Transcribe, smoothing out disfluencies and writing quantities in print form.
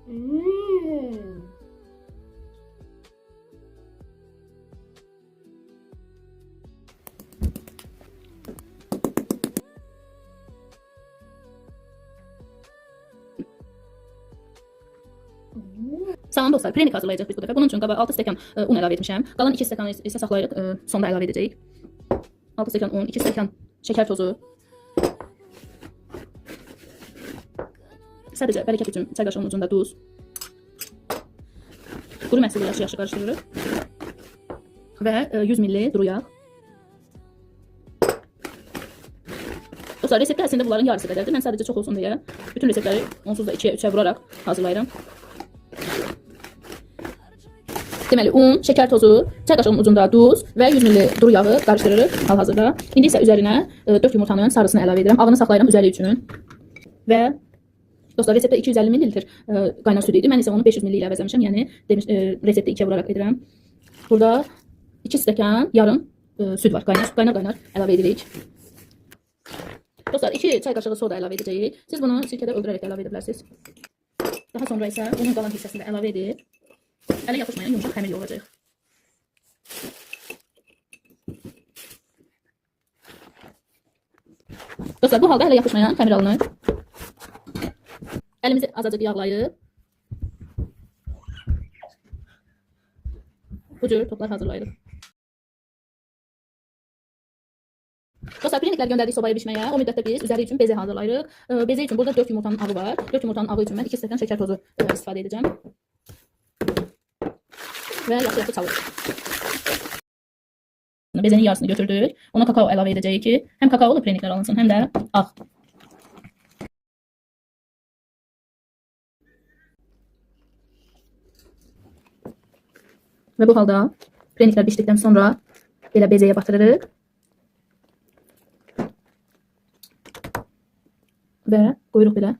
Hmm. Salam dostlar, prenik hazırlayacağıq biz bu dəfə. Bunun üçün qaba 6 stəkan un əlavə etmişəm. Qalan 2 stəkanı isə saxlayırıq, sonda əlavə edəcəyik. 6 stəkan un, 2 stəkan şəkər tozu. Sadəcə bərəkət üçün çay qaşığının ucunda duz. Quru məhsulu yaxşı qarışdırırıq. Və 100 ml duru yağ. Dostlar, reseptdə əslində bunların yarısı qədərdir. Mən sadəcə çox olsun deyə bütün reseptləri onsuz da 2-yə, 3-ə vuraraq hazırlayıram. Deməli, un, şəkər tozu, çay qaşığının ucunda duz və 100 ml duru yağı qarışdırırıq hal-hazırda. İndi isə üzərinə 4 yumurtanın sarısını əlavə edirəm. Ağını saxlayıram üzəri üçün. Və dostlar, reseptdə 250 ml qaynar süd idi. Mən isə onu 500 ml ilə əvəzləmişəm. Yəni reseptdə 2-yə vuraraq edirəm. Burada 2 stəkan yarım süd var. Qaynar əlavə edirik. Dostlar, 2 çay qaşığı soda əlavə edəcəyik. Siz bunu sirkədə öldürərək də əlavə edə bilərsiniz. Daha sonra isə unun qalan hissəsini də əlavə edib ələ yapışmayan yumuşaq xəmir yoğuracağıq. Dostlar, bu halda ələ yapışmayan xəmir alınır. Əlimizi azacıq yağlayıb bu cür toplar hazırlayırıq. Dostlar, preniklər göndərdik sobaya bişməyə. O müddətdə biz üzəri üçün beze hazırlayırıq. Beze üçün burada 4 yumurtanın ağı var. 4 yumurtanın ağı üçün mən 2 stəkan şəkər tozu istifadə edəcəm. Və yaxşı çalırıq. Bezenin yarısını götürdük. Ona kakao əlavə edəcəyik ki, həm kakaolu preniklər alınsın, həm də ağ. Və bu halda preniklər bişdikdən sonra belə bezeye batırırıq. Və qoyuruq belə.